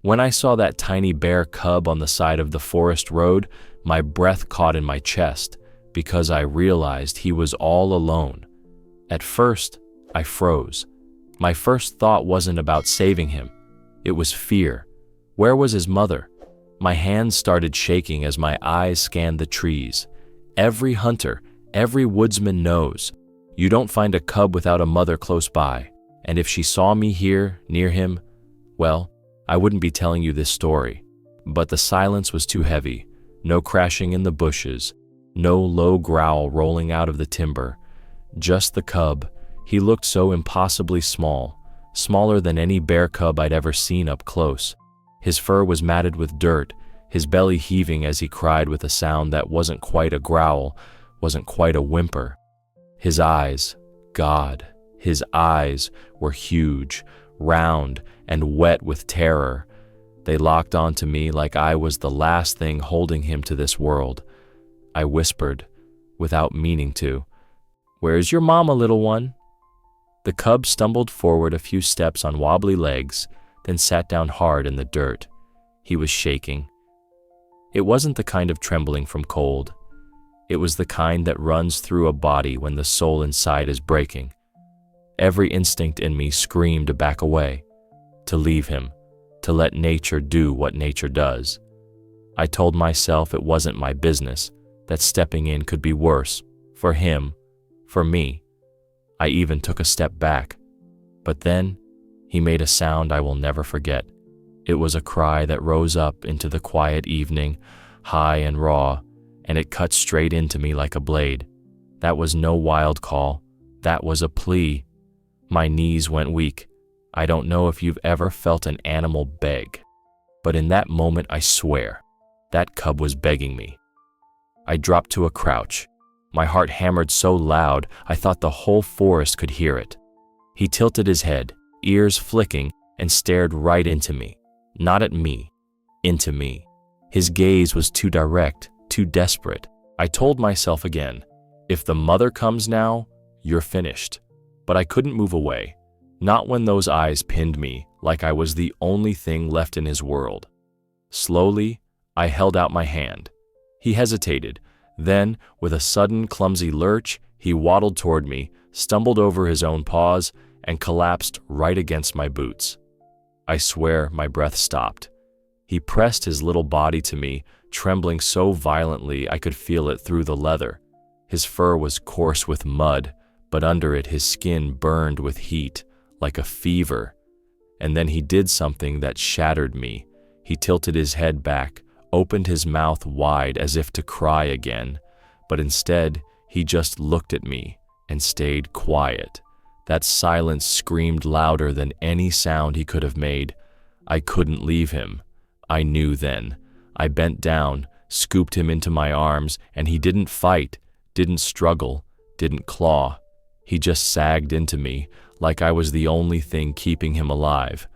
When I saw that tiny bear cub on the side of the forest road, my breath caught in my chest because I realized he was all alone. At first, I froze. My first thought wasn't about saving him. It was fear. Where was his mother? My hands started shaking as my eyes scanned the trees. Every hunter, every woodsman knows, you don't find a cub without a mother close by. And if she saw me here, near him, well, I wouldn't be telling you this story. But the silence was too heavy. No crashing in the bushes. No low growl rolling out of the timber. Just the cub. He looked so impossibly small, smaller than any bear cub I'd ever seen up close. His fur was matted with dirt, his belly heaving as he cried with a sound that wasn't quite a growl, wasn't quite a whimper. His eyes, God, his eyes were huge, round, and wet with terror. They locked onto me like I was the last thing holding him to this world. I whispered, without meaning to, "Where's your mama, little one?" The cub stumbled forward a few steps on wobbly legs, then sat down hard in the dirt. He was shaking. It wasn't the kind of trembling from cold. It was the kind that runs through a body when the soul inside is breaking. Every instinct in me screamed to back away, to leave him, to let nature do what nature does. I told myself it wasn't my business, that stepping in could be worse, for him, for me. I even took a step back. But then, he made a sound I will never forget. It was a cry that rose up into the quiet evening, high and raw, and it cut straight into me like a blade. That was no wild call. That was a plea. My knees went weak. I don't know if you've ever felt an animal beg, but in that moment, I swear, that cub was begging me. I dropped to a crouch. My heart hammered so loud, I thought the whole forest could hear it. He tilted his head, ears flicking, and stared right into me. Not at me, into me. His gaze was too direct, too desperate. I told myself again, if the mother comes now, you're finished. But I couldn't move away, not when those eyes pinned me like I was the only thing left in his world. Slowly, I held out my hand. He hesitated. Then, with a sudden, clumsy lurch, he waddled toward me, stumbled over his own paws, and collapsed right against my boots. I swear my breath stopped. He pressed his little body to me, trembling so violently I could feel it through the leather. His fur was coarse with mud, but under it his skin burned with heat, like a fever. And then he did something that shattered me. He tilted his head back, opened his mouth wide as if to cry again, but instead he just looked at me and stayed quiet. That silence screamed louder than any sound he could have made. I couldn't leave him. I knew then. I bent down, scooped him into my arms, and he didn't fight, didn't struggle, didn't claw. He just sagged into me like I was the only thing keeping him alive.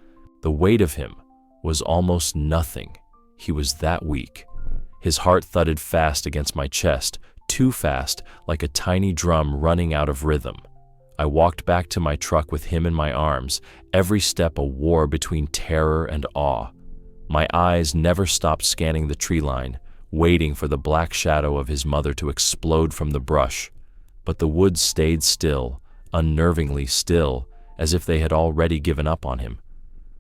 The weight of him was almost nothing. He was that weak. His heart thudded fast against my chest, too fast, like a tiny drum running out of rhythm. I walked back to my truck with him in my arms, every step a war between terror and awe. My eyes never stopped scanning the tree line, waiting for the black shadow of his mother to explode from the brush. But the woods stayed still, unnervingly still, as if they had already given up on him.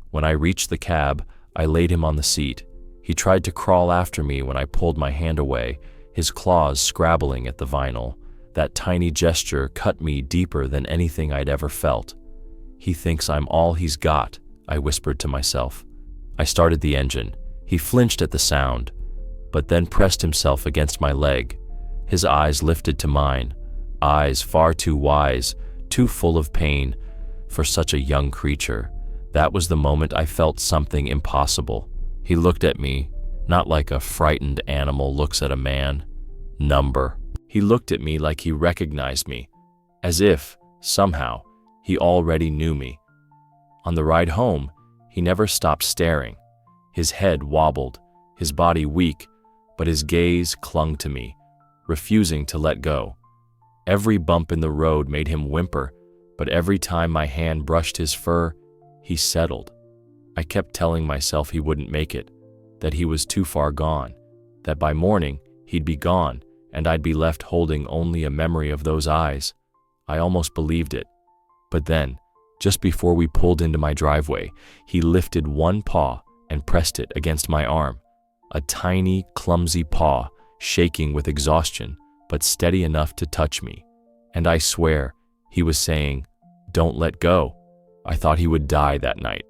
When I reached the cab, I laid him on the seat. He tried to crawl after me when I pulled my hand away, his claws scrabbling at the vinyl. That tiny gesture cut me deeper than anything I'd ever felt. He thinks I'm all he's got, I whispered to myself. I started the engine. He flinched at the sound, but then pressed himself against my leg. His eyes lifted to mine, eyes far too wise, too full of pain for such a young creature. That was the moment I felt something impossible. He looked at me, not like a frightened animal looks at a man. Number. He looked at me like he recognized me, as if, somehow, he already knew me. On the ride home, he never stopped staring. His head wobbled, his body weak, but his gaze clung to me, refusing to let go. Every bump in the road made him whimper, but every time my hand brushed his fur, he settled. I kept telling myself he wouldn't make it, that he was too far gone, that by morning he'd be gone and I'd be left holding only a memory of those eyes. I almost believed it. But then, just before we pulled into my driveway, he lifted one paw and pressed it against my arm. A tiny, clumsy paw, shaking with exhaustion, but steady enough to touch me. And I swear, he was saying, "Don't let go." I thought he would die that night.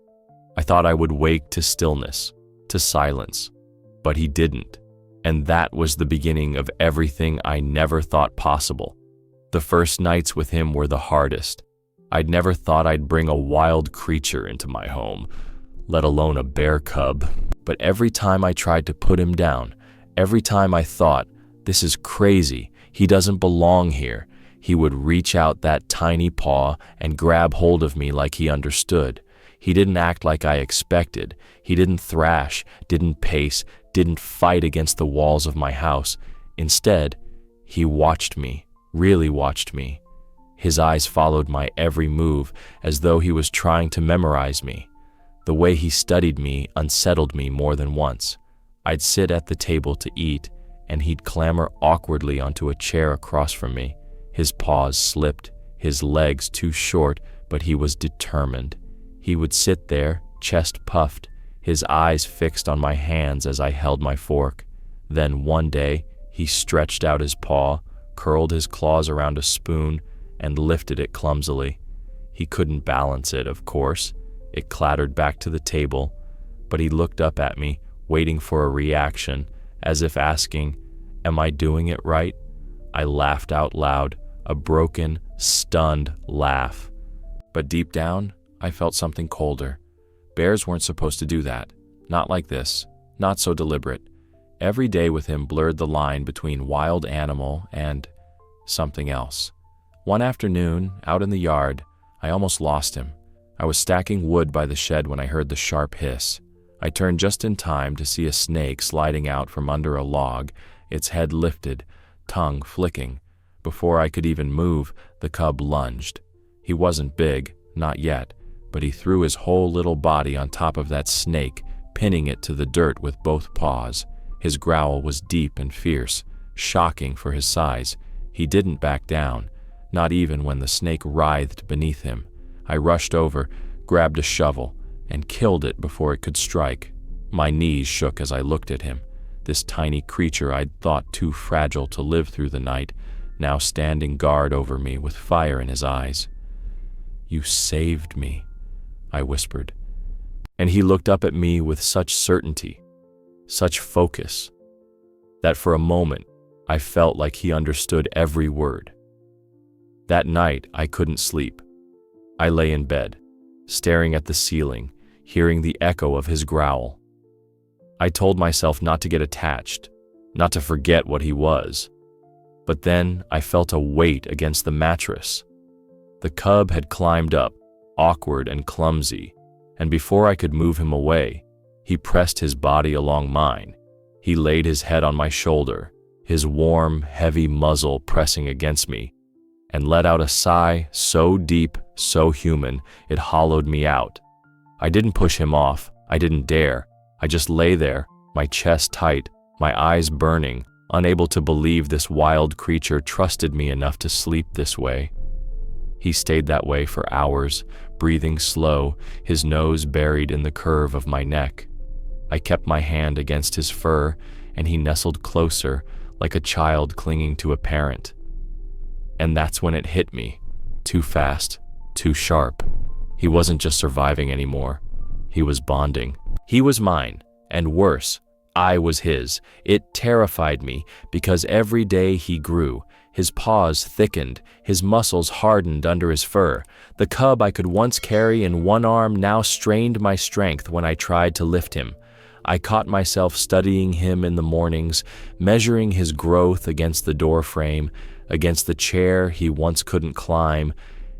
I thought I would wake to stillness, to silence. But he didn't. And that was the beginning of everything I never thought possible. The first nights with him were the hardest. I'd never thought I'd bring a wild creature into my home, let alone a bear cub. But every time I tried to put him down, every time I thought, "This is crazy, he doesn't belong here," he would reach out that tiny paw and grab hold of me like he understood. He didn't act like I expected. He didn't thrash, didn't pace, didn't fight against the walls of my house. Instead, he watched me, really watched me. His eyes followed my every move as though he was trying to memorize me. The way he studied me unsettled me more than once. I'd sit at the table to eat, and he'd clamber awkwardly onto a chair across from me. His paws slipped, his legs too short, but he was determined. He would sit there, chest puffed, his eyes fixed on my hands as I held my fork. Then one day, he stretched out his paw, curled his claws around a spoon, and lifted it clumsily. He couldn't balance it, of course. It clattered back to the table, but he looked up at me, waiting for a reaction, as if asking, "Am I doing it right?" I laughed out loud, a broken, stunned laugh. But deep down, I felt something colder. Bears weren't supposed to do that. Not like this. Not so deliberate. Every day with him blurred the line between wild animal and something else. One afternoon, out in the yard, I almost lost him. I was stacking wood by the shed when I heard the sharp hiss. I turned just in time to see a snake sliding out from under a log, its head lifted, tongue flicking. Before I could even move, the cub lunged. He wasn't big, not yet, but he threw his whole little body on top of that snake, pinning it to the dirt with both paws. His growl was deep and fierce, shocking for his size. He didn't back down, not even when the snake writhed beneath him. I rushed over, grabbed a shovel, and killed it before it could strike. My knees shook as I looked at him, this tiny creature I'd thought too fragile to live through the night, now standing guard over me with fire in his eyes. "You saved me," I whispered. And he looked up at me with such certainty, such focus, that for a moment I felt like he understood every word. That night I couldn't sleep. I lay in bed, staring at the ceiling, hearing the echo of his growl. I told myself not to get attached, not to forget what he was. But then I felt a weight against the mattress. The cub had climbed up, awkward and clumsy, and before I could move him away, he pressed his body along mine. He laid his head on my shoulder, his warm, heavy muzzle pressing against me, and let out a sigh so deep, so human, it hollowed me out. I didn't push him off. I didn't dare. I just lay there, my chest tight, my eyes burning, unable to believe this wild creature trusted me enough to sleep this way. He stayed that way for hours, breathing slow, his nose buried in the curve of my neck. I kept my hand against his fur, and he nestled closer, like a child clinging to a parent. And that's when it hit me. Too fast, too sharp. He wasn't just surviving anymore. He was bonding. He was mine, and worse, I was his. It terrified me because every day he grew. His paws thickened, his muscles hardened under his fur. The cub I could once carry in one arm now strained my strength when I tried to lift him. I caught myself studying him in the mornings, measuring his growth against the door frame, against the chair he once couldn't climb,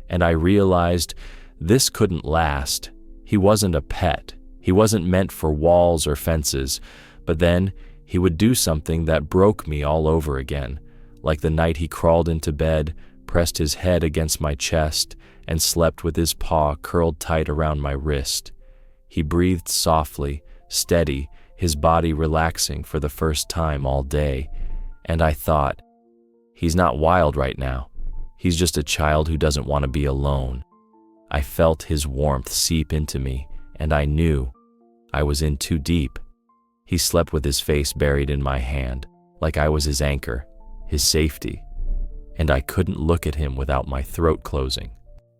and I realized this couldn't last. He wasn't a pet. He wasn't meant for walls or fences. But then he would do something that broke me all over again, like the night he crawled into bed, pressed his head against my chest, and slept with his paw curled tight around my wrist. He breathed softly, steady, his body relaxing for the first time all day, and I thought, he's not wild right now. He's just a child who doesn't want to be alone. I felt his warmth seep into me, and I knew I was in too deep. He slept with his face buried in my hand, like I was his anchor, his safety, and I couldn't look at him without my throat closing.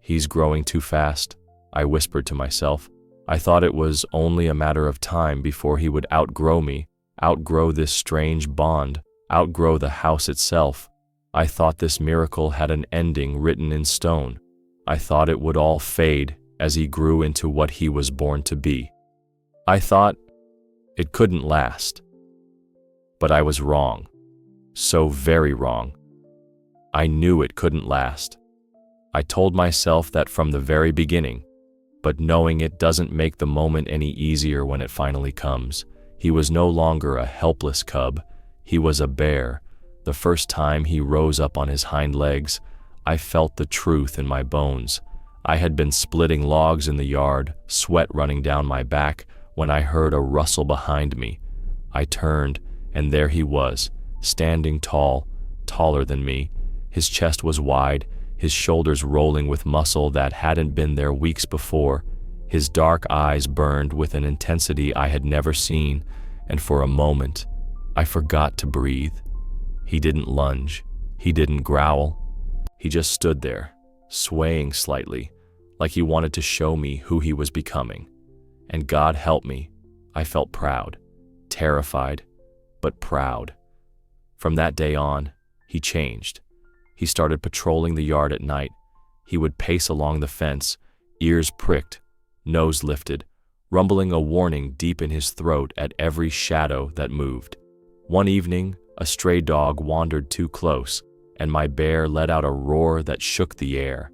He's growing too fast, I whispered to myself. I thought it was only a matter of time before he would outgrow me, outgrow this strange bond, outgrow the house itself. I thought this miracle had an ending written in stone. I thought it would all fade as he grew into what he was born to be. I thought it couldn't last. But I was wrong. So very wrong. I knew it couldn't last. I told myself that from the very beginning, but knowing it doesn't make the moment any easier when it finally comes. He was no longer a helpless cub. He was a bear. The first time he rose up on his hind legs, I felt the truth in my bones. I had been splitting logs in the yard, sweat running down my back, when I heard a rustle behind me. I turned, and there he was, standing tall, taller than me. His chest was wide, his shoulders rolling with muscle that hadn't been there weeks before. His dark eyes burned with an intensity I had never seen, and for a moment, I forgot to breathe. He didn't lunge. He didn't growl. He just stood there, swaying slightly, like he wanted to show me who he was becoming. And God help me, I felt proud, terrified, but proud. From that day on, he changed. He started patrolling the yard at night. He would pace along the fence, ears pricked, nose lifted, rumbling a warning deep in his throat at every shadow that moved. One evening, a stray dog wandered too close, and my bear let out a roar that shook the air.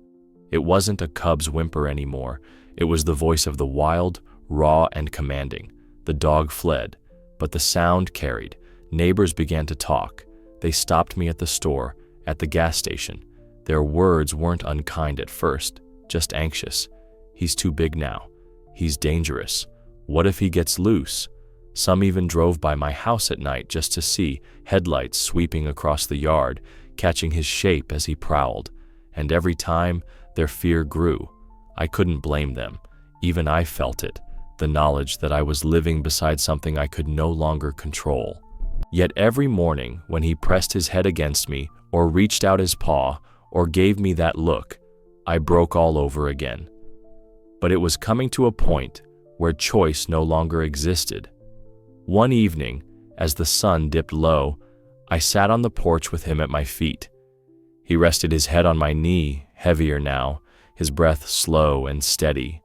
It wasn't a cub's whimper anymore. It was the voice of the wild, raw and commanding. The dog fled, but the sound carried. Neighbors began to talk. They stopped me at the store, at the gas station. Their words weren't unkind at first, just anxious. He's too big now. He's dangerous. What if he gets loose? Some even drove by my house at night just to see, headlights sweeping across the yard, catching his shape as he prowled. And every time, their fear grew. I couldn't blame them. Even I felt it, the knowledge that I was living beside something I could no longer control. Yet every morning, when he pressed his head against me, or reached out his paw, or gave me that look, I broke all over again. But it was coming to a point where choice no longer existed. One evening, as the sun dipped low, I sat on the porch with him at my feet. He rested his head on my knee, heavier now, his breath slow and steady.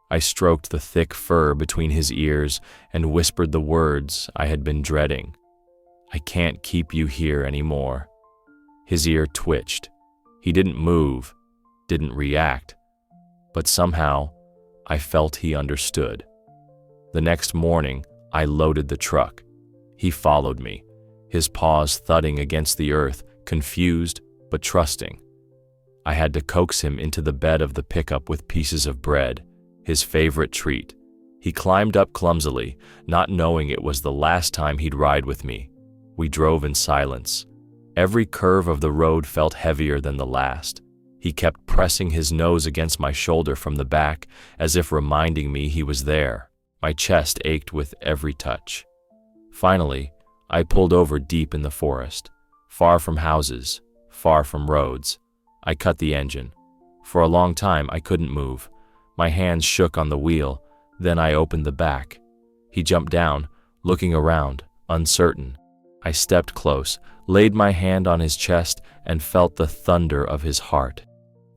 I stroked the thick fur between his ears and whispered the words I had been dreading. I can't keep you here anymore. His ear twitched. He didn't move, didn't react, but somehow I felt he understood. The next morning, I loaded the truck. He followed me, his paws thudding against the earth, confused but trusting. I had to coax him into the bed of the pickup with pieces of bread, his favorite treat. He climbed up clumsily, not knowing it was the last time he'd ride with me. We drove in silence. Every curve of the road felt heavier than the last. He kept pressing his nose against my shoulder from the back, as if reminding me he was there. My chest ached with every touch. Finally, I pulled over deep in the forest, far from houses, far from roads. I cut the engine. For a long time, I couldn't move. My hands shook on the wheel. Then I opened the back. He jumped down, looking around, uncertain. I stepped close, laid my hand on his chest, and felt the thunder of his heart.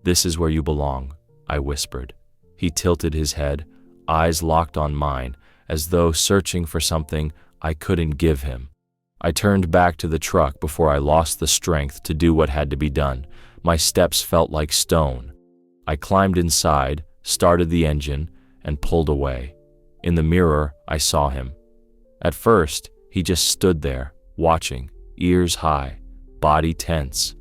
"This is where you belong," I whispered. He tilted his head, eyes locked on mine, as though searching for something I couldn't give him. I turned back to the truck before I lost the strength to do what had to be done. My steps felt like stone. I climbed inside, started the engine, and pulled away. In the mirror, I saw him. At first, he just stood there, watching, ears high, body tense.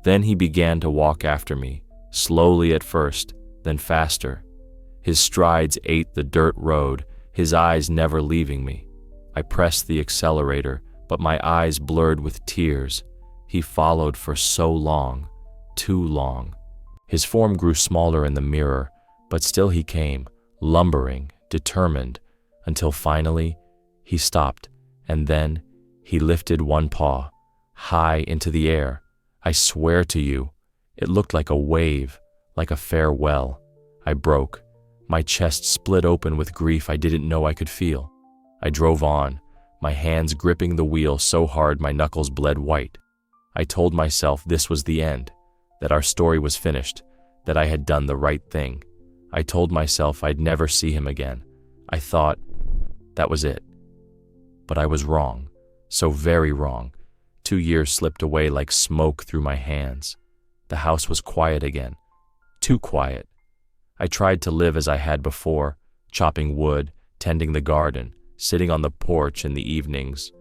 Then he began to walk after me, slowly at first, then faster. His strides ate the dirt road, his eyes never leaving me. I pressed the accelerator, but my eyes blurred with tears. He followed for so long, too long. His form grew smaller in the mirror, but still he came, lumbering, determined, until finally he stopped, and then he lifted one paw, high into the air. I swear to you, it looked like a wave, like a farewell. I broke. My chest split open with grief I didn't know I could feel. I drove on, my hands gripping the wheel so hard my knuckles bled white. I told myself this was the end, that our story was finished, that I had done the right thing. I told myself I'd never see him again. I thought that was it. But I was wrong, so very wrong. 2 years slipped away like smoke through my hands. The house was quiet again, too quiet. I tried to live as I had before, chopping wood, tending the garden, sitting on the porch in the evenings.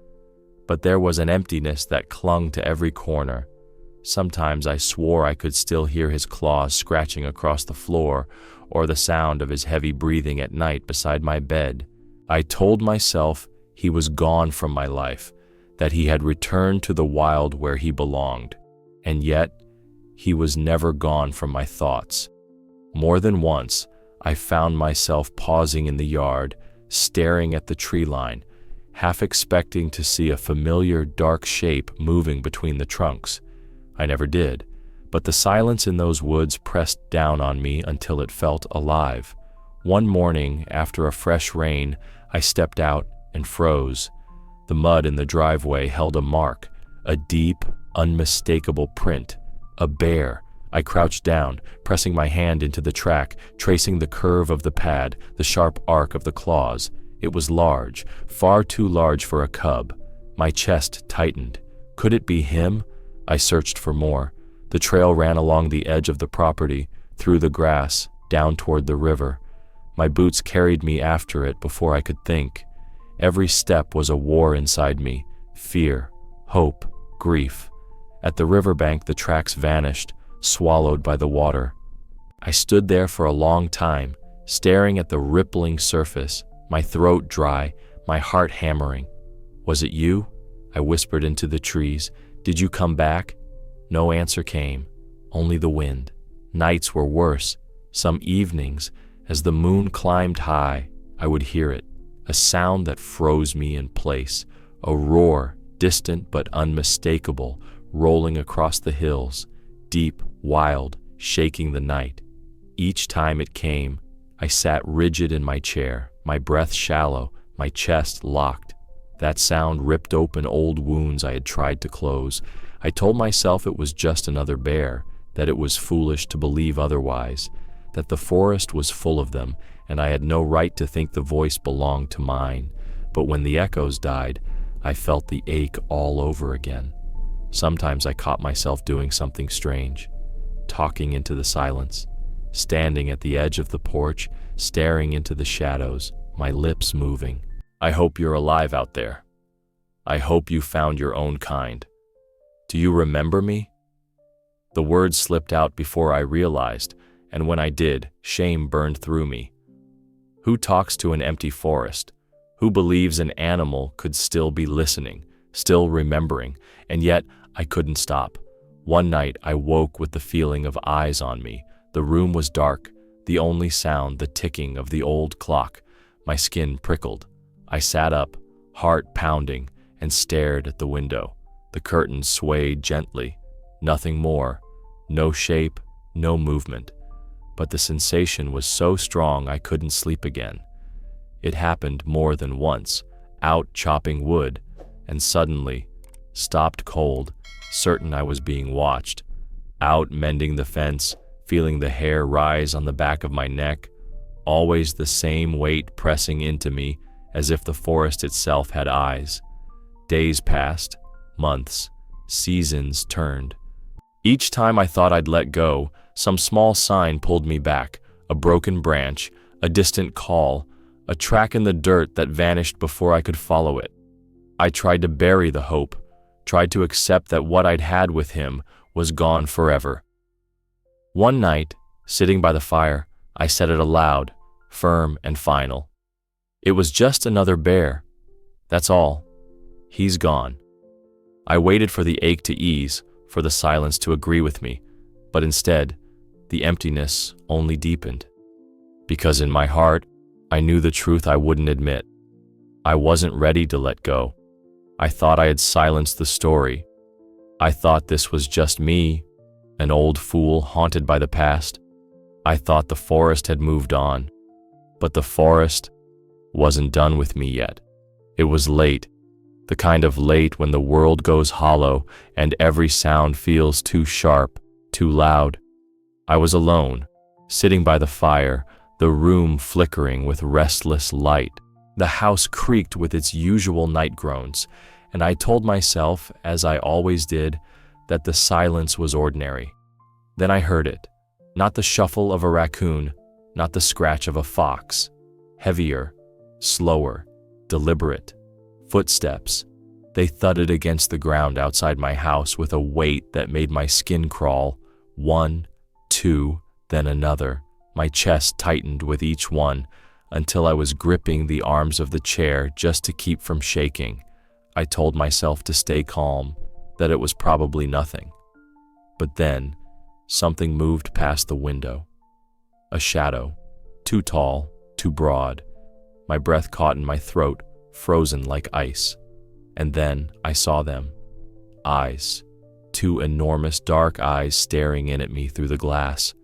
But there was an emptiness that clung to every corner. Sometimes I swore I could still hear his claws scratching across the floor, or the sound of his heavy breathing at night beside my bed. I told myself he was gone from my life, that he had returned to the wild where he belonged. And yet, he was never gone from my thoughts. More than once, I found myself pausing in the yard, staring at the tree line, half expecting to see a familiar dark shape moving between the trunks. I never did, but the silence in those woods pressed down on me until it felt alive. One morning, after a fresh rain, I stepped out and froze. The mud in the driveway held a mark, a deep, unmistakable print, a bear. I crouched down, pressing my hand into the track, tracing the curve of the pad, the sharp arc of the claws. It was large, far too large for a cub. My chest tightened. Could it be him? I searched for more. The trail ran along the edge of the property, through the grass, down toward the river. My boots carried me after it before I could think. Every step was a war inside me, fear, hope, grief. At the riverbank the tracks vanished, swallowed by the water. I stood there for a long time, staring at the rippling surface, my throat dry, my heart hammering. Was it you? I whispered into the trees. Did you come back? No answer came, only the wind. Nights were worse. Some evenings, as the moon climbed high, I would hear it, a sound that froze me in place, a roar, distant but unmistakable, rolling across the hills, deep, wild, shaking the night. Each time it came, I sat rigid in my chair, my breath shallow, my chest locked. That sound ripped open old wounds I had tried to close. I told myself it was just another bear, that it was foolish to believe otherwise, that the forest was full of them, and I had no right to think the voice belonged to mine. But when the echoes died, I felt the ache all over again. Sometimes I caught myself doing something strange, talking into the silence, standing at the edge of the porch, staring into the shadows, my lips moving. I hope you're alive out there. I hope you found your own kind. Do you remember me? The words slipped out before I realized, and when I did, shame burned through me. Who talks to an empty forest? Who believes an animal could still be listening, still remembering? And yet, I couldn't stop. One night, I woke with the feeling of eyes on me. The room was dark, the only sound the ticking of the old clock. My skin prickled. I sat up, heart pounding, and stared at the window. The curtains swayed gently. Nothing more. No shape, no movement. But the sensation was so strong I couldn't sleep again. It happened more than once, out chopping wood, and suddenly stopped cold, certain I was being watched. Out mending the fence, feeling the hair rise on the back of my neck, always the same weight pressing into me, as if the forest itself had eyes. Days passed, months, seasons turned. Each time I thought I'd let go, some small sign pulled me back, a broken branch, a distant call, a track in the dirt that vanished before I could follow it. I tried to bury the hope, tried to accept that what I'd had with him was gone forever. One night, sitting by the fire, I said it aloud, firm and final. It was just another bear. That's all. He's gone. I waited for the ache to ease, for the silence to agree with me, but instead, the emptiness only deepened. Because in my heart, I knew the truth I wouldn't admit. I wasn't ready to let go. I thought I had silenced the story. I thought this was just me, an old fool haunted by the past. I thought the forest had moved on. But the forest wasn't done with me yet. It was late, the kind of late when the world goes hollow and every sound feels too sharp, too loud. I was alone, sitting by the fire, the room flickering with restless light. The house creaked with its usual night groans, and I told myself, as I always did, that the silence was ordinary. Then I heard it, not the shuffle of a raccoon, not the scratch of a fox. Heavier, slower, deliberate. Footsteps. They thudded against the ground outside my house with a weight that made my skin crawl. 1, 2, then another. My chest tightened with each one until I was gripping the arms of the chair just to keep from shaking. I told myself to stay calm, that it was probably nothing. But then, something moved past the window. A shadow, too tall, too broad. My breath caught in my throat, frozen like ice. And then I saw them. Eyes. 2 enormous dark eyes staring in at me through the glass.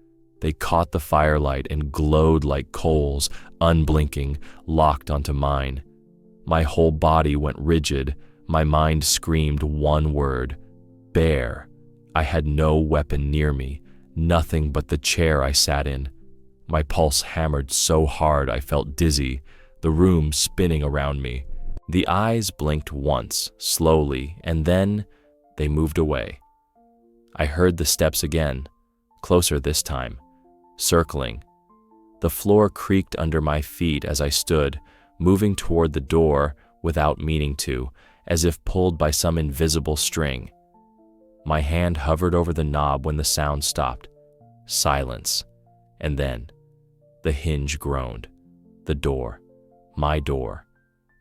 They caught the firelight and glowed like coals, unblinking, locked onto mine. My whole body went rigid. My mind screamed one word: bear. I had no weapon near me, nothing but the chair I sat in. My pulse hammered so hard I felt dizzy, the room spinning around me. The eyes blinked once, slowly, and then they moved away. I heard the steps again, closer this time, circling. The floor creaked under my feet as I stood, moving toward the door without meaning to, as if pulled by some invisible string. My hand hovered over the knob when the sound stopped. Silence. And then, the hinge groaned. The door. My door.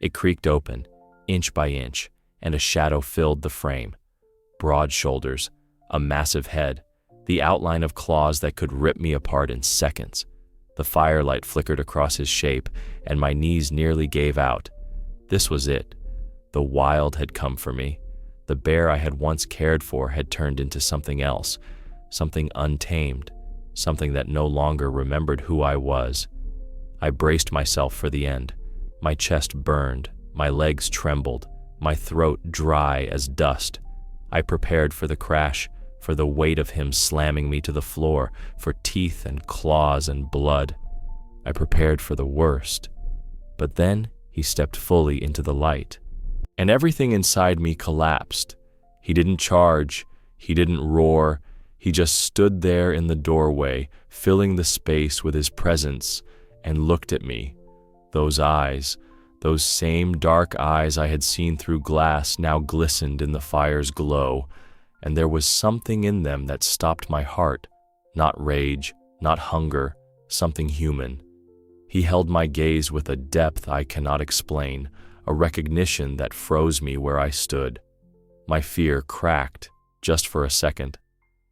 It creaked open, inch by inch, and a shadow filled the frame. Broad shoulders, a massive head, the outline of claws that could rip me apart in seconds. The firelight flickered across his shape, and my knees nearly gave out. This was it. The wild had come for me. The bear I had once cared for had turned into something else, something untamed, something that no longer remembered who I was. I braced myself for the end. My chest burned, my legs trembled, my throat dry as dust. I prepared for the crash, for the weight of him slamming me to the floor, for teeth and claws and blood. I prepared for the worst. But then he stepped fully into the light, and everything inside me collapsed. He didn't charge, he didn't roar, he just stood there in the doorway, filling the space with his presence, and looked at me. Those eyes, those same dark eyes I had seen through glass, now glistened in the fire's glow, and there was something in them that stopped my heart. Not rage, not hunger, something human. He held my gaze with a depth I cannot explain, a recognition that froze me where I stood. My fear cracked, just for a second,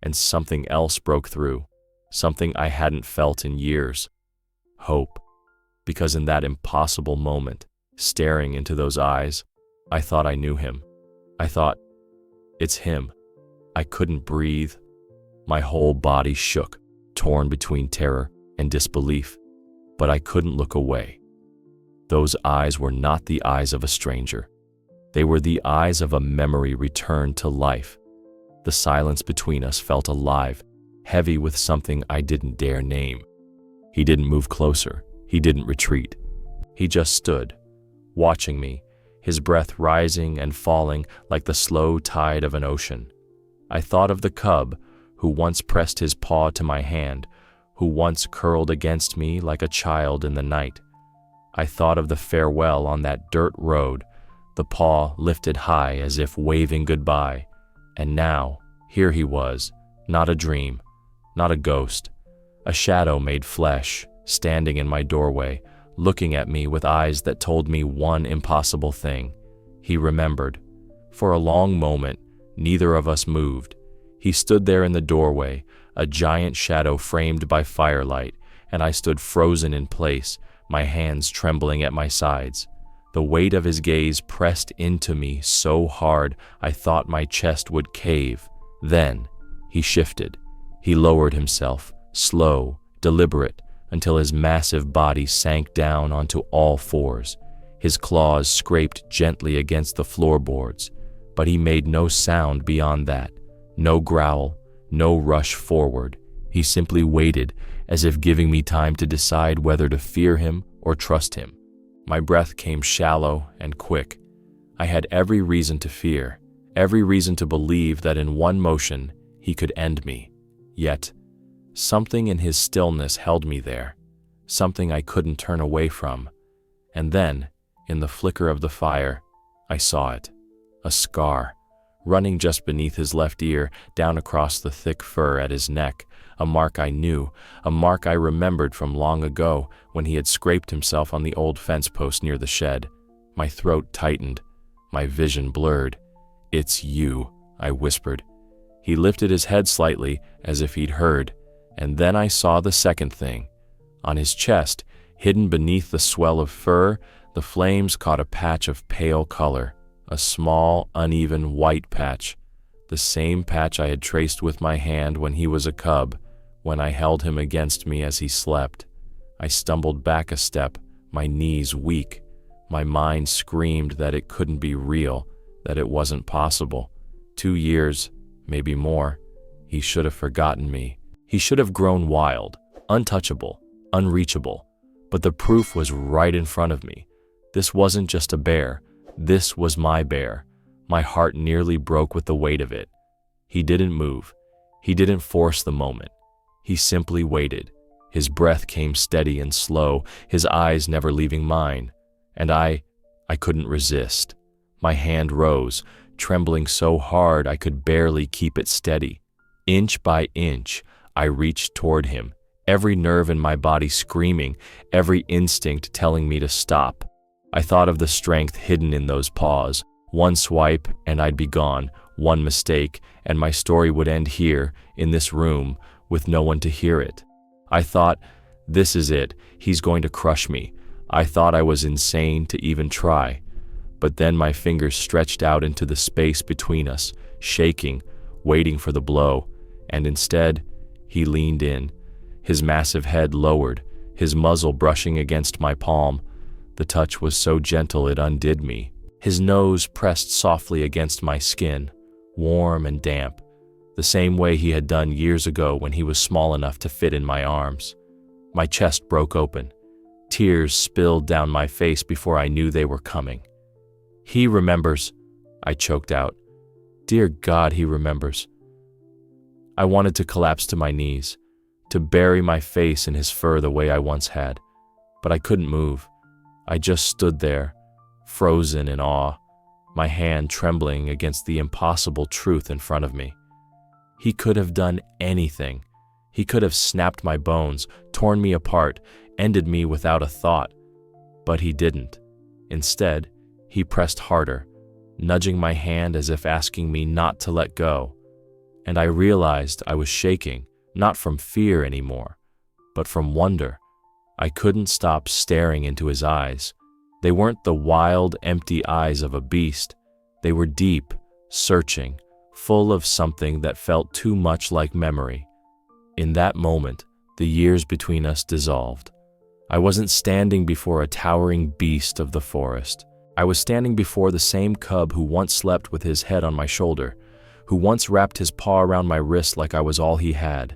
and something else broke through, something I hadn't felt in years. Hope. Because in that impossible moment, staring into those eyes, I thought I knew him. I thought, it's him. I couldn't breathe. My whole body shook, torn between terror and disbelief, but I couldn't look away. Those eyes were not the eyes of a stranger. They were the eyes of a memory returned to life. The silence between us felt alive, heavy with something I didn't dare name. He didn't move closer. He didn't retreat. He just stood, watching me, his breath rising and falling like the slow tide of an ocean. I thought of the cub who once pressed his paw to my hand, who once curled against me like a child in the night. I thought of the farewell on that dirt road, the paw lifted high as if waving goodbye. And now, here he was, not a dream, not a ghost, a shadow made flesh, standing in my doorway, looking at me with eyes that told me one impossible thing. He remembered. For a long moment, neither of us moved. He stood there in the doorway, a giant shadow framed by firelight, and I stood frozen in place, my hands trembling at my sides. The weight of his gaze pressed into me so hard I thought my chest would cave. Then, he shifted. He lowered himself, slow, deliberate, until his massive body sank down onto all fours. His claws scraped gently against the floorboards, but he made no sound beyond that. No growl, no rush forward. He simply waited, as if giving me time to decide whether to fear him or trust him. My breath came shallow and quick. I had every reason to fear, every reason to believe that in one motion he could end me. Yet, something in his stillness held me there, something I couldn't turn away from. And then, in the flicker of the fire, I saw it. A scar, running just beneath his left ear, down across the thick fur at his neck. A mark I knew, a mark I remembered from long ago when he had scraped himself on the old fence post near the shed. My throat tightened, my vision blurred. "It's you," I whispered. He lifted his head slightly, as if he'd heard, and then I saw the second thing. On his chest, hidden beneath the swell of fur, the flames caught a patch of pale color, a small, uneven white patch, the same patch I had traced with my hand when he was a cub, when I held him against me as he slept. I stumbled back a step, my knees weak. My mind screamed that it couldn't be real, that it wasn't possible. 2 years, maybe more. He should have forgotten me. He should have grown wild, untouchable, unreachable. But the proof was right in front of me. This wasn't just a bear. This was my bear. My heart nearly broke with the weight of it. He didn't move. He didn't force the moment. He simply waited. His breath came steady and slow, his eyes never leaving mine. And I couldn't resist. My hand rose, trembling so hard I could barely keep it steady. Inch by inch, I reached toward him, every nerve in my body screaming, every instinct telling me to stop. I thought of the strength hidden in those paws. One swipe and I'd be gone, one mistake, and my story would end here, in this room, with no one to hear it. I thought, this is it, he's going to crush me. I thought I was insane to even try. But then my fingers stretched out into the space between us, shaking, waiting for the blow, and instead, he leaned in, his massive head lowered, his muzzle brushing against my palm. The touch was so gentle it undid me. His nose pressed softly against my skin, warm and damp, the same way he had done years ago when he was small enough to fit in my arms. My chest broke open. Tears spilled down my face before I knew they were coming. "He remembers," I choked out. Dear God, he remembers. I wanted to collapse to my knees, to bury my face in his fur the way I once had, but I couldn't move. I just stood there, frozen in awe, my hand trembling against the impossible truth in front of me. He could have done anything. He could have snapped my bones, torn me apart, ended me without a thought. But he didn't. Instead, he pressed harder, nudging my hand as if asking me not to let go. And I realized I was shaking, not from fear anymore, but from wonder. I couldn't stop staring into his eyes. They weren't the wild, empty eyes of a beast. They were deep, searching, full of something that felt too much like memory. In that moment, the years between us dissolved. I wasn't standing before a towering beast of the forest. I was standing before the same cub who once slept with his head on my shoulder, who once wrapped his paw around my wrist like I was all he had.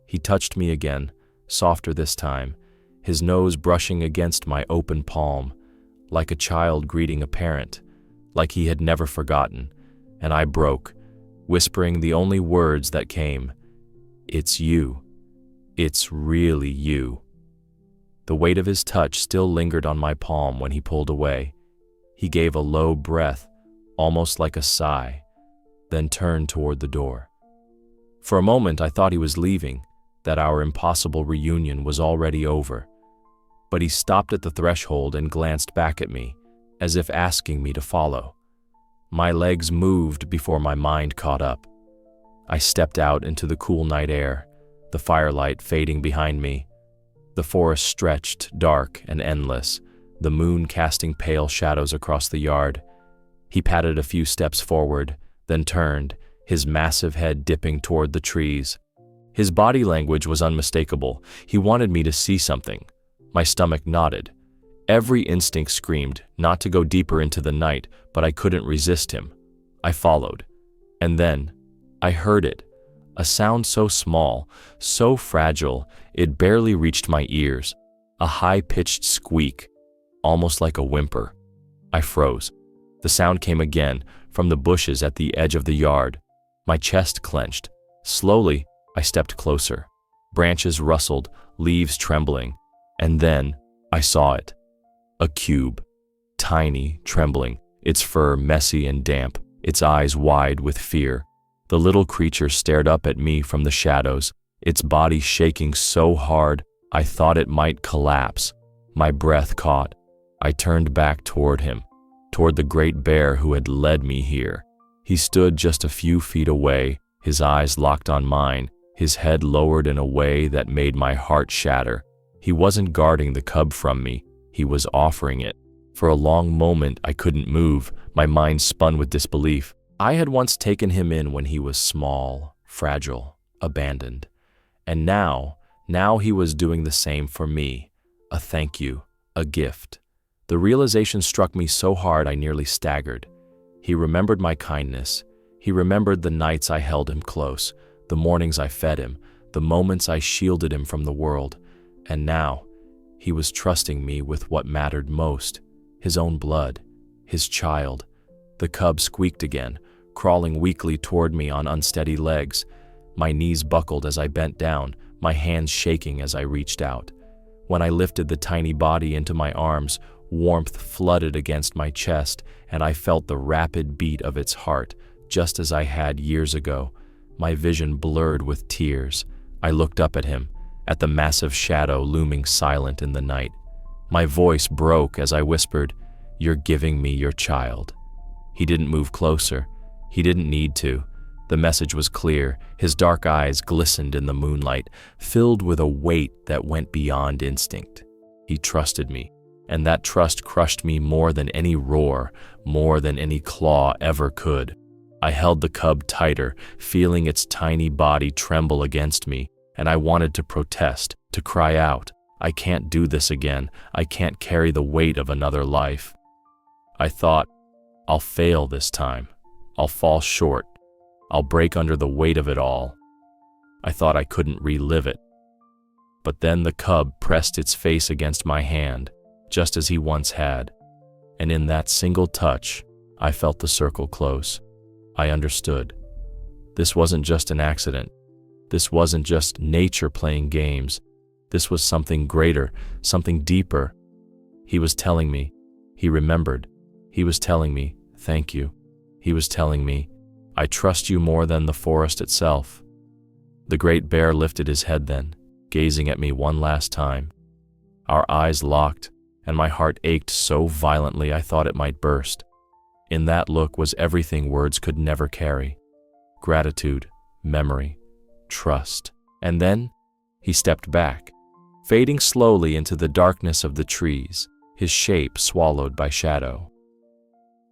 He touched me again, softer this time, his nose brushing against my open palm, like a child greeting a parent, like he had never forgotten, and I broke, whispering the only words that came, "It's you. It's really you." The weight of his touch still lingered on my palm when he pulled away. He gave a low breath, almost like a sigh, then turned toward the door. For a moment I thought he was leaving, that our impossible reunion was already over. But he stopped at the threshold and glanced back at me, as if asking me to follow. My legs moved before my mind caught up. I stepped out into the cool night air, the firelight fading behind me. The forest stretched, dark and endless, the moon casting pale shadows across the yard. He padded a few steps forward, then turned, his massive head dipping toward the trees. His body language was unmistakable. He wanted me to see something. My stomach nodded. Every instinct screamed not to go deeper into the night, but I couldn't resist him. I followed. And then, I heard it. A sound so small, so fragile, it barely reached my ears. A high-pitched squeak, almost like a whimper. I froze. The sound came again, from the bushes at the edge of the yard. My chest clenched. Slowly, I stepped closer. Branches rustled, leaves trembling. And then, I saw it. A cube. Tiny, trembling, its fur messy and damp, its eyes wide with fear. The little creature stared up at me from the shadows, its body shaking so hard I thought it might collapse. My breath caught. I turned back toward him, toward the great bear who had led me here. He stood just a few feet away, his eyes locked on mine, his head lowered in a way that made my heart shatter. He wasn't guarding the cub from me, he was offering it. For a long moment I couldn't move, my mind spun with disbelief. I had once taken him in when he was small, fragile, abandoned. And now he was doing the same for me. A thank you, a gift. The realization struck me so hard I nearly staggered. He remembered my kindness. He remembered the nights I held him close, the mornings I fed him, the moments I shielded him from the world. And now, he was trusting me with what mattered most, his own blood, his child. The cub squeaked again, crawling weakly toward me on unsteady legs. My knees buckled as I bent down, my hands shaking as I reached out. When I lifted the tiny body into my arms, warmth flooded against my chest, and I felt the rapid beat of its heart, just as I had years ago. My vision blurred with tears. I looked up at him, at the massive shadow looming silent in the night. My voice broke as I whispered, "You're giving me your child." He didn't move closer. He didn't need to. The message was clear. His dark eyes glistened in the moonlight, filled with a weight that went beyond instinct. He trusted me, and that trust crushed me more than any roar, more than any claw ever could. I held the cub tighter, feeling its tiny body tremble against me, and I wanted to protest, to cry out, "I can't do this again. I can't carry the weight of another life." I thought, I'll fail this time. I'll fall short. I'll break under the weight of it all. I thought I couldn't relive it. But then the cub pressed its face against my hand, just as he once had. And in that single touch, I felt the circle close. I understood. This wasn't just an accident. This wasn't just nature playing games. This was something greater, something deeper. He was telling me. He remembered. He was telling me, "Thank you." He was telling me, "I trust you more than the forest itself." The great bear lifted his head then, gazing at me one last time. Our eyes locked, and my heart ached so violently I thought it might burst. In that look was everything words could never carry. Gratitude, memory, trust. And then, he stepped back, fading slowly into the darkness of the trees, his shape swallowed by shadow.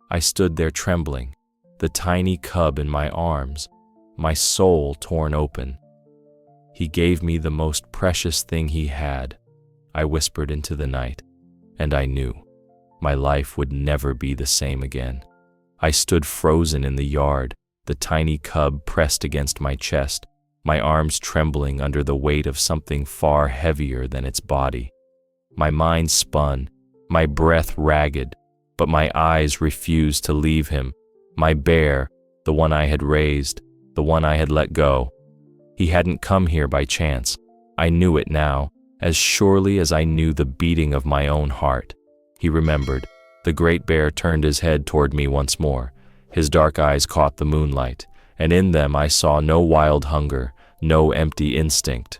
I stood there trembling, the tiny cub in my arms, my soul torn open. He gave me the most precious thing he had, I whispered into the night, and I knew my life would never be the same again. I stood frozen in the yard, the tiny cub pressed against my chest, my arms trembling under the weight of something far heavier than its body. My mind spun, my breath ragged, but my eyes refused to leave him. My bear, the one I had raised, the one I had let go. He hadn't come here by chance. I knew it now, as surely as I knew the beating of my own heart. He remembered. The great bear turned his head toward me once more. His dark eyes caught the moonlight, and in them I saw no wild hunger, no empty instinct,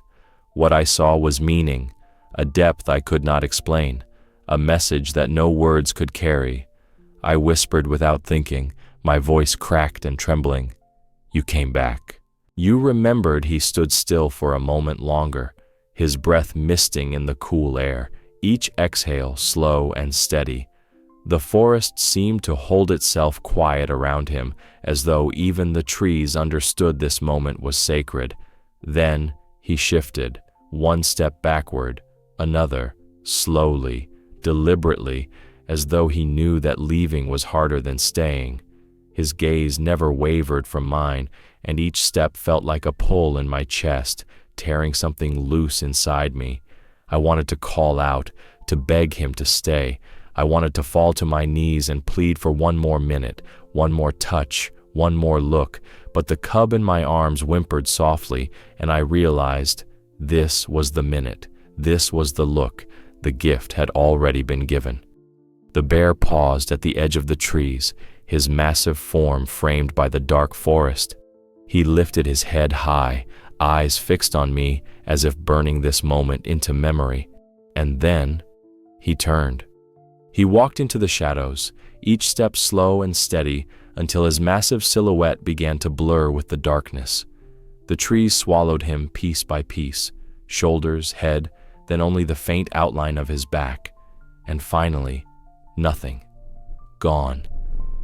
What I saw was meaning, a depth I could not explain, a message that no words could carry. I whispered without thinking, my voice cracked and trembling. "You came back." You remembered. He stood still for a moment longer, his breath misting in the cool air, each exhale slow and steady. The forest seemed to hold itself quiet around him, as though even the trees understood this moment was sacred. Then he shifted, one step backward, another, slowly, deliberately, as though he knew that leaving was harder than staying. His gaze never wavered from mine, and each step felt like a pull in my chest, tearing something loose inside me. I wanted to call out, to beg him to stay. I wanted to fall to my knees and plead for one more minute, one more touch, one more look, but the cub in my arms whimpered softly, and I realized this was the minute, this was the look. The gift had already been given. The bear paused at the edge of the trees, his massive form framed by the dark forest. He lifted his head high, eyes fixed on me as if burning this moment into memory. And then he turned. He walked into the shadows, each step slow and steady, until his massive silhouette began to blur with the darkness. The trees swallowed him piece by piece, shoulders, head, then only the faint outline of his back. And finally, nothing. Gone.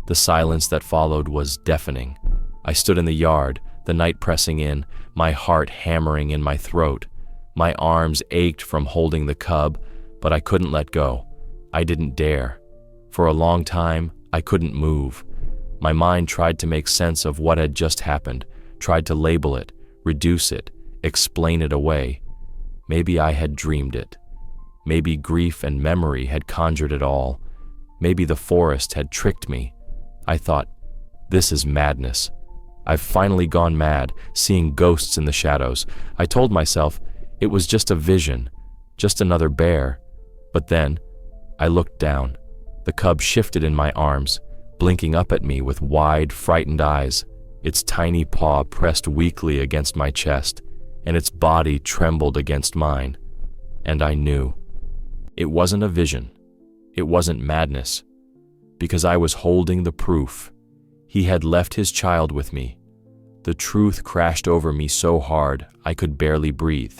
The silence that followed was deafening. I stood in the yard, the night pressing in, my heart hammering in my throat. My arms ached from holding the cub, but I couldn't let go. I didn't dare. For a long time, I couldn't move. My mind tried to make sense of what had just happened, tried to label it, reduce it, explain it away. Maybe I had dreamed it. Maybe grief and memory had conjured it all. Maybe the forest had tricked me. I thought, this is madness. I've finally gone mad, seeing ghosts in the shadows. I told myself it was just a vision, just another bear. But then, I looked down. The cub shifted in my arms, blinking up at me with wide, frightened eyes. Its tiny paw pressed weakly against my chest, and its body trembled against mine. And I knew. It wasn't a vision. It wasn't madness. Because I was holding the proof. He had left his child with me. The truth crashed over me so hard I could barely breathe.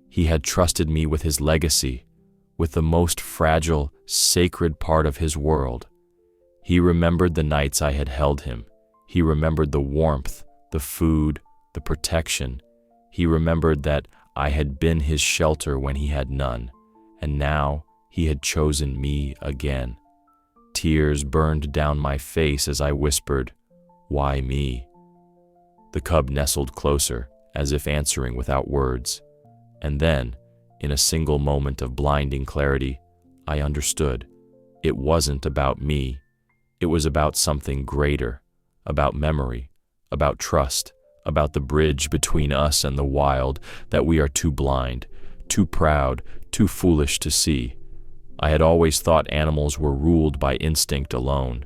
He had trusted me with his legacy, with the most fragile, sacred part of his world. He remembered the nights I had held him. He remembered the warmth, the food, the protection. He remembered that I had been his shelter when he had none, and now he had chosen me again. Tears burned down my face as I whispered, "Why me?" The cub nestled closer, as if answering without words. And then, in a single moment of blinding clarity, I understood. It wasn't about me. It was about something greater, about memory, about trust, about the bridge between us and the wild that we are too blind, too proud, too foolish to see. I had always thought animals were ruled by instinct alone,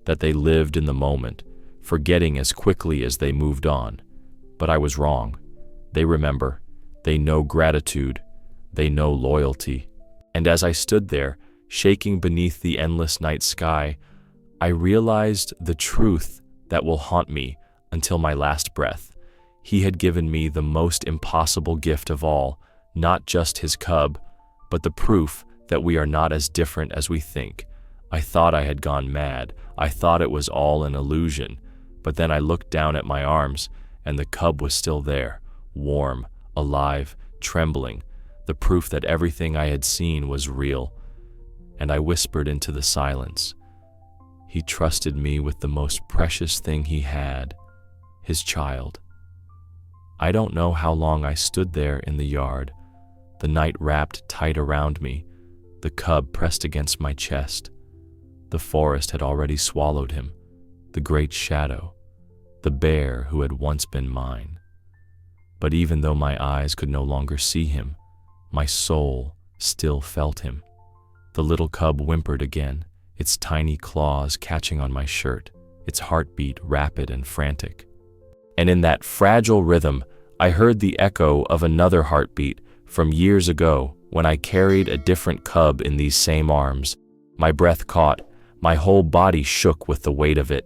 that they lived in the moment, forgetting as quickly as they moved on. But I was wrong. They remember. They know gratitude. They know loyalty. And as I stood there, shaking beneath the endless night sky, I realized the truth that will haunt me until my last breath. He had given me the most impossible gift of all, not just his cub, but the proof that we are not as different as we think. I thought I had gone mad. I thought it was all an illusion. But then I looked down at my arms, and the cub was still there, warm, alive, trembling, the proof that everything I had seen was real. And I whispered into the silence, he trusted me with the most precious thing he had, his child. I don't know how long I stood there in the yard, the night wrapped tight around me, the cub pressed against my chest. The forest had already swallowed him, the great shadow, the bear who had once been mine. But even though my eyes could no longer see him, my soul still felt him. The little cub whimpered again, its tiny claws catching on my shirt, its heartbeat rapid and frantic. And in that fragile rhythm, I heard the echo of another heartbeat from years ago when I carried a different cub in these same arms. My breath caught, my whole body shook with the weight of it.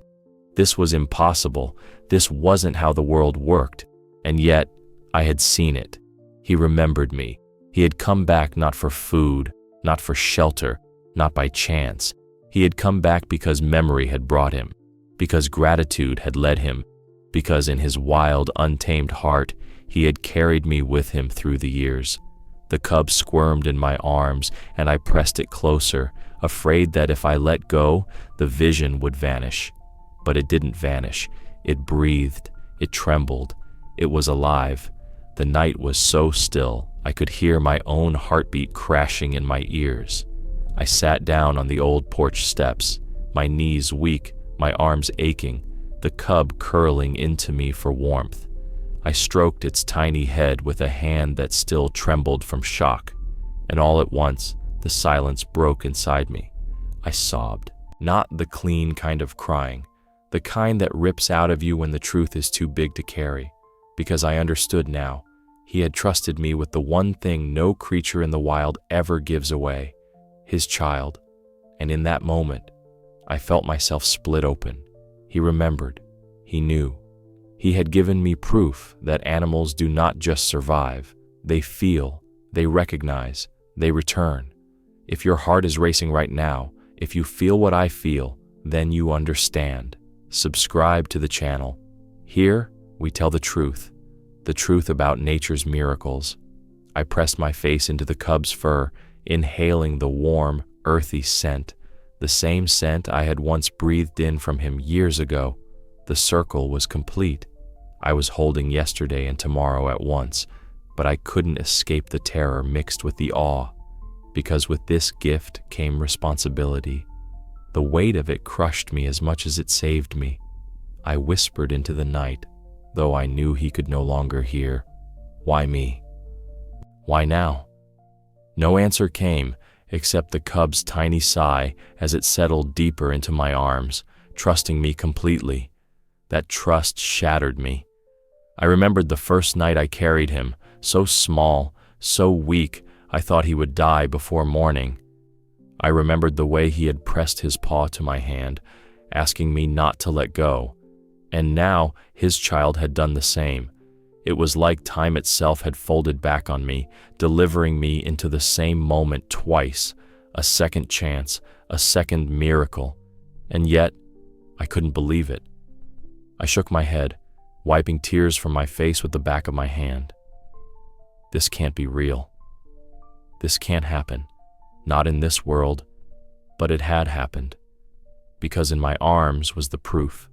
This was impossible. This wasn't how the world worked. And yet, I had seen it. He remembered me. He had come back not for food, not for shelter, not by chance. He had come back because memory had brought him, because gratitude had led him, because in his wild, untamed heart, he had carried me with him through the years. The cub squirmed in my arms, and I pressed it closer, afraid that if I let go, the vision would vanish. But it didn't vanish. It breathed. It trembled. It was alive. The night was so still, I could hear my own heartbeat crashing in my ears. I sat down on the old porch steps, my knees weak, my arms aching, the cub curling into me for warmth. I stroked its tiny head with a hand that still trembled from shock, and all at once, the silence broke inside me. I sobbed, not the clean kind of crying, the kind that rips out of you when the truth is too big to carry, because I understood now. He had trusted me with the one thing no creature in the wild ever gives away, his child, and in that moment, I felt myself split open. He remembered. He knew. He had given me proof that animals do not just survive. They feel, they recognize, they return. If your heart is racing right now, if you feel what I feel, then you understand. Subscribe to the channel. Here, we tell the truth about nature's miracles. I pressed my face into the cub's fur, inhaling the warm, earthy scent, the same scent I had once breathed in from him years ago. The circle was complete. I was holding yesterday and tomorrow at once, but I couldn't escape the terror mixed with the awe, because with this gift came responsibility. The weight of it crushed me as much as it saved me. I whispered into the night, though I knew he could no longer hear. Why me? Why now? No answer came, except the cub's tiny sigh as it settled deeper into my arms, trusting me completely. That trust shattered me. I remembered the first night I carried him, so small, so weak, I thought he would die before morning. I remembered the way he had pressed his paw to my hand, asking me not to let go. And now his child had done the same. It was like time itself had folded back on me, delivering me into the same moment twice, a second chance, a second miracle. And yet, I couldn't believe it. I shook my head, wiping tears from my face with the back of my hand. This can't be real. This can't happen. Not in this world, but it had happened. Because in my arms was the proof.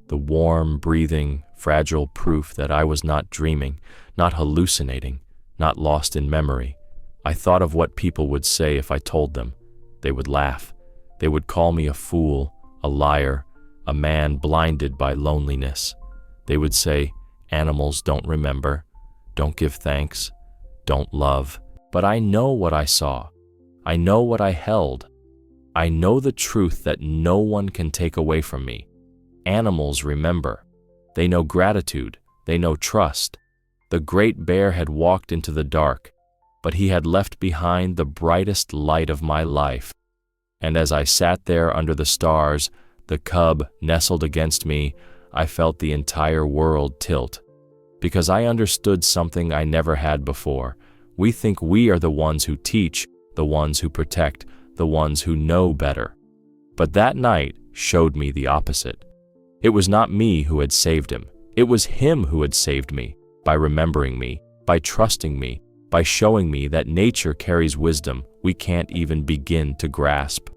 The warm, breathing, fragile proof that I was not dreaming, not hallucinating, not lost in memory. I thought of what people would say if I told them. They would laugh. They would call me a fool, a liar, a man blinded by loneliness. They would say, animals don't remember, don't give thanks, don't love. But I know what I saw. I know what I held. I know the truth that no one can take away from me. Animals remember. They know gratitude. They know trust. The great bear had walked into the dark, but he had left behind the brightest light of my life. And as I sat there under the stars, the cub nestled against me, I felt the entire world tilt. Because I understood something I never had before. We think we are the ones who teach, the ones who protect, the ones who know better. But that night showed me the opposite. It was not me who had saved him. It was him who had saved me, by remembering me, by trusting me, by showing me that nature carries wisdom we can't even begin to grasp.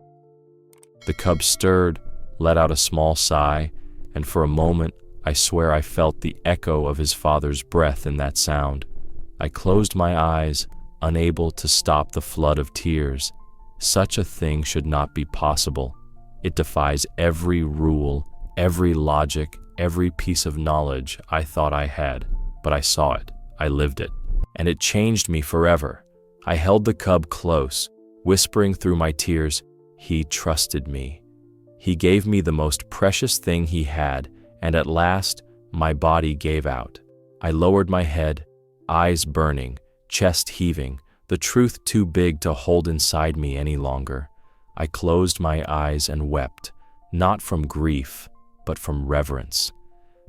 The cub stirred, let out a small sigh, and for a moment I swear I felt the echo of his father's breath in that sound. I closed my eyes, unable to stop the flood of tears. Such a thing should not be possible. It defies every rule, every logic, every piece of knowledge I thought I had. But I saw it, I lived it, and it changed me forever. I held the cub close, whispering through my tears, he trusted me. He gave me the most precious thing he had, and at last, my body gave out. I lowered my head, eyes burning, chest heaving, the truth too big to hold inside me any longer. I closed my eyes and wept, not from grief, but from reverence,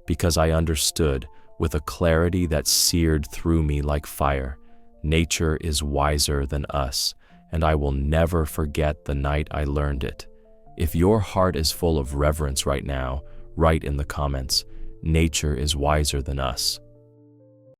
because I understood, with a clarity that seared through me like fire, nature is wiser than us, and I will never forget the night I learned it. If your heart is full of reverence right now, write in the comments, nature is wiser than us.